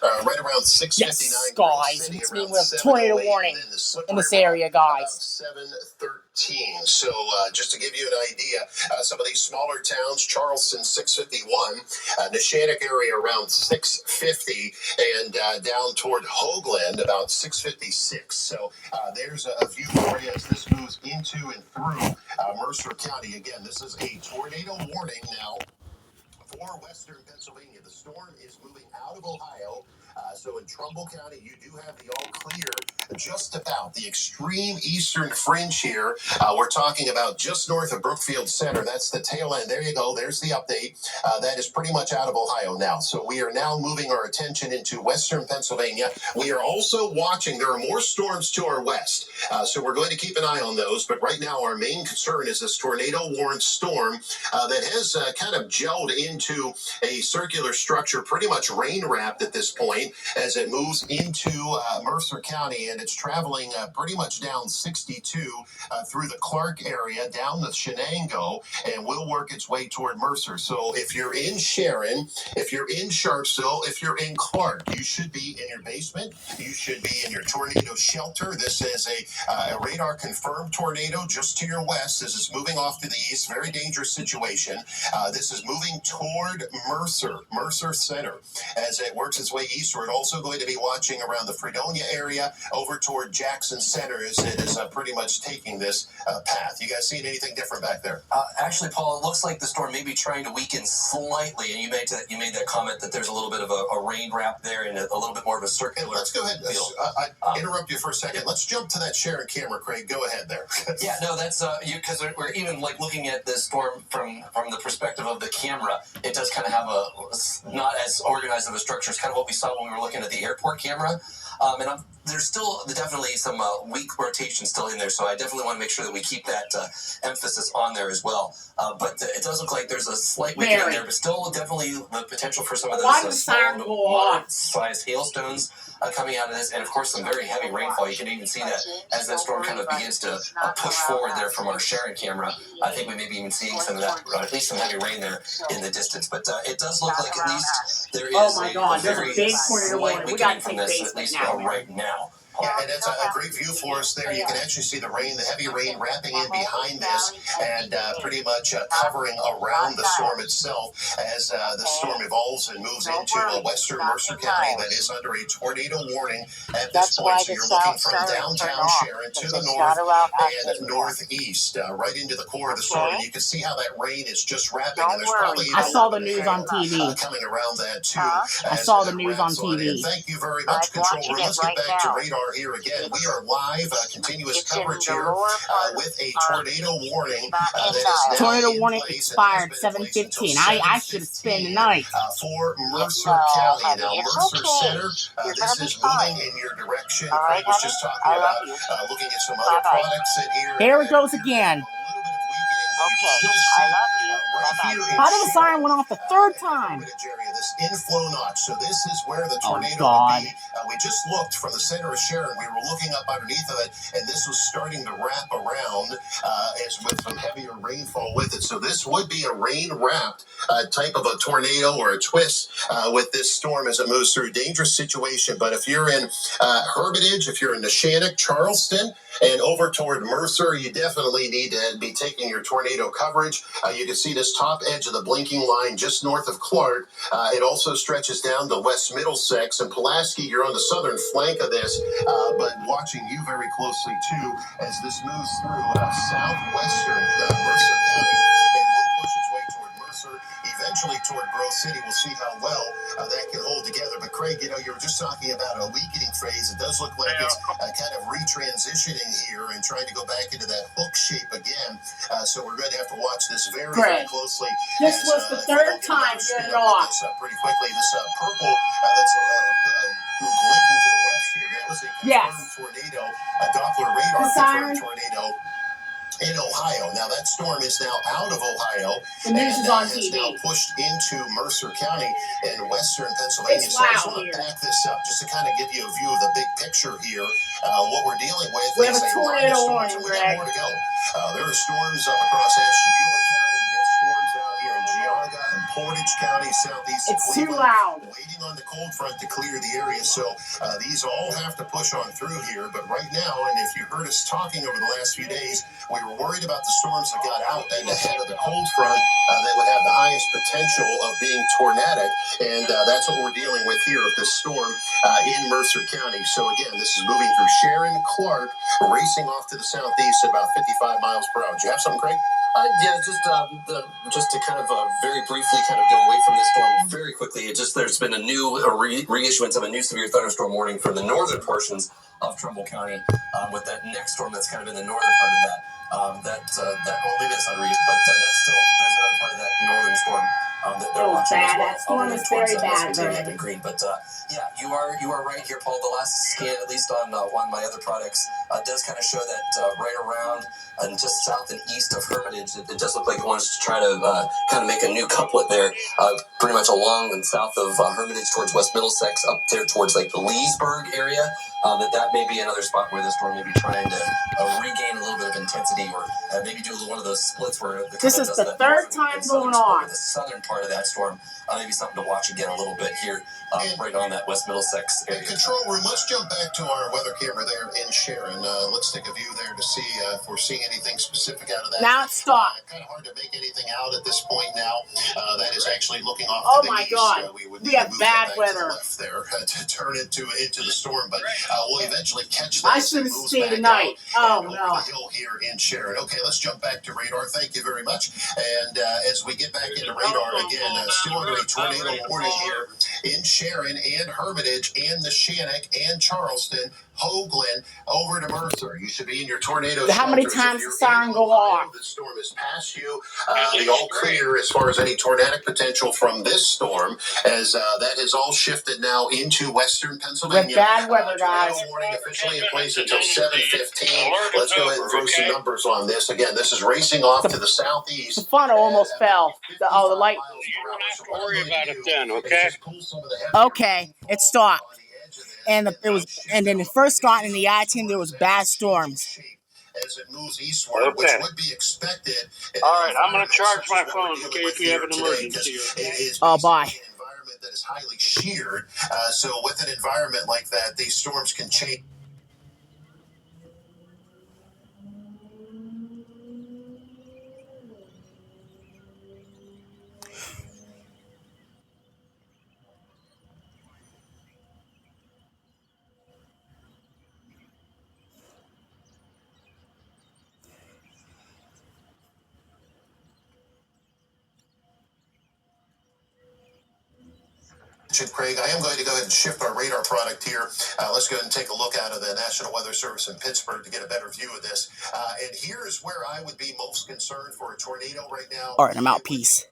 right around 6:59. Yes, guys, it's me with tornado warning in this area, guys. 7:13. So just to give you an idea, some of these smaller towns, Charleston 6:51, Neshannock area around 6:50, and down toward Hoagland about 6:56. So there's a view for you as this moves into and through Mercer County. Again, this is a tornado warning now for western Pennsylvania. The storm is moving out of Ohio. So in Trumbull County, you do have the all clear just about the extreme eastern fringe here. We're talking about just north of Brookfield Center. That's the tail end. There you go. There's the update. That is pretty much out of Ohio now. So we are now moving our attention into western Pennsylvania. We are also watching. There are more storms to our west. So we're going to keep an eye on those. But right now, our main concern is this tornado-warned storm that has kind of gelled into a circular structure, pretty much rain-wrapped at this point, as it moves into Mercer County, and it's traveling pretty much down 62 through the Clark area, down the Shenango, and will work its way toward Mercer. So if you're in Sharon, if you're in Sharpsville, if you're in Clark, you should be in your basement. You should be in your tornado shelter. This is a radar-confirmed tornado just to your west. This is moving off to the east. Very dangerous situation. This is moving toward Mercer Center as it works its way eastward. Also going to be watching around the Fredonia area over toward Jackson Center as it is pretty much taking this path. You guys seen anything different back there? Actually, Paul, it looks like the storm may be trying to weaken slightly, and you made that comment that there's a little bit of a rain wrap there and a little bit more of a circular. Hey, let's go ahead. I interrupt you for a second. Let's jump to that Sharon camera, Craig. Go ahead there. Yeah, no, that's because we're even like looking at this storm from the perspective of the camera. It does kind of have a not as organized of a structure. It's kind of what we saw when we were looking at the airport camera. There's still definitely some weak rotation still in there, so I definitely want to make sure that we keep that emphasis on there as well. But it does look like there's a slight weakening there, but still definitely the potential for some of those moderate-sized hailstones coming out of this, and of course some very heavy rainfall. You can even see that as that storm kind of begins to push forward there from our Sharon camera. I think we may be even seeing some of that, or at least some heavy rain there in the distance. But it does look like at least there is a very slight weakening from this, at least right now. Yeah, and that's a great view for us there. You can actually see the rain, the heavy rain wrapping in behind this and pretty much covering around the storm itself as the storm evolves and moves into western Mercer County that is under a tornado warning at this point. So you're looking from downtown Sharon to the north and northeast, right into the core of the storm. And you can see how that rain is just wrapping. And there's probably I saw the news on TV. Coming around that too. I saw the news on TV. Thank you very much, Control Room. Let's get back to radar here again. We are live, continuous coverage here with a tornado warning. Tornado warning expired 7:15. I should have spent the night. For Mercer County. Now, Mercer Center, this is moving in your direction. Craig was just talking about looking at some other products in here. Here it goes again. How did the siren went off the third time? This inflow notch. So this is where the tornado would be. We just looked from the center of Sharon. We were looking up underneath of it, and this was starting to wrap around as with some heavier rainfall with it. So this would be a rain-wrapped type of a tornado or a twist with this storm as it moves through. Dangerous situation. But if you're in Hermitage, if you're in Neshannock, Charleston, and over toward Mercer, you definitely need to be taking your tornado coverage. You can see this top edge of the blinking line just north of Clark. It also stretches down to West Middlesex and Pulaski. You're on the southern flank of this, but watching you very closely too as this moves through southwestern Mercer County and will push its way toward Mercer, eventually toward Grove City. We'll see how well that can hold together. But Craig, you were just talking about a weakening phase. It does look like it's kind of retransitioning here and trying to go back into that hook shape again. So we're going to have to watch this very, very closely. This was the third time getting it off. Pretty quickly, this purple that's blinking to the west here. That was a confirmed tornado, a Doppler radar confirmed tornado in Ohio. Now that storm is now out of Ohio. The news is on TV. It's now pushed into Mercer County in western Pennsylvania. It's so I just loud want here. to back this up just to kind of give you a view of the big picture here. What we're dealing with We have is a tornado warning, we got more to go. There are storms up across Ashtabula County. We got storms out here in Geauga. Cuyahoga and Portage County, southeast of It's too Cleveland. loud. Waiting on the cold front to clear the area, so these all have to push on through here. But right now, and if you heard us talking over the last few days, we were worried about the storms that got out and ahead of the cold front that would have the highest potential of being tornadic, and that's what we're dealing with here with this storm in Mercer County. So again, this is moving through Sharon, Clark, racing off to the southeast at about 55 miles per hour. Do you have something, Craig? Yeah, just to kind of very briefly kind of go away from this storm very quickly. There's been a new reissuance of a new severe thunderstorm warning for the northern portions of Trumbull County with that next storm that's kind of in the northern part of that. Well, maybe that's not a reissue, but that's still there's another part of that northern storm that they're watching as well. That storm is very bad. In green, but yeah, you are right here, Paul. The last scan, at least on one of my other products, does kind of show that right around and just south and east of Hermitage, it does look like it wants to try to kind of make a new couplet there, pretty much along and south of Hermitage towards West Middlesex, up there towards like the Leesburg area. That may be another spot where the storm may be trying to regain a little bit of intensity, or maybe do one of those splits where this is the third time going on. The southern part of that storm, maybe something to watch again a little bit here, right on that West Middlesex area. Control room, let's jump back to our weather camera there in Sharon. Let's take a view there to see if we're seeing anything specific out of that. Now it stopped. Kind of hard to make anything out at this point now. That is actually looking off Oh to the my east. God. We have move bad that back to weather. the left there to turn it into the storm, but we'll eventually catch that. I as it should have moves stayed back tonight. out Oh and no. over the hill here in Sharon. Okay, let's jump back to radar. Thank you very much. And as we get back into radar again, still under a tornado warning here in Sharon and Hermitage and the Shannock and Charleston, Hoagland, over to Mercer. You should be in your tornado How many shelters. times If you're the siren in go Ohio, off? the storm is past you. The all clear as far as any tornadic potential from this storm, as that has all shifted now into western Pennsylvania. With bad weather, Tornado guys. warning officially in place until 7:15. Let's go ahead and throw some numbers on this. Again, this is racing off to the southeast. The funnel almost fell. The light. You don't have to worry about it then, okay? Okay, it stopped. And then it first got in the I-10, there was bad storms. As it moves eastward, which would be expected. All right, I'm going to charge my phone, okay, if you have an emergency. Oh, bye. An environment that is highly sheared. So with an environment like that, these storms can change. Craig, I am going to go ahead and shift our radar product here. Let's go ahead and take a look out of the National Weather Service in Pittsburgh to get a better view of this. And here's where I would be most concerned for a tornado right now. All right, I'm out. Peace.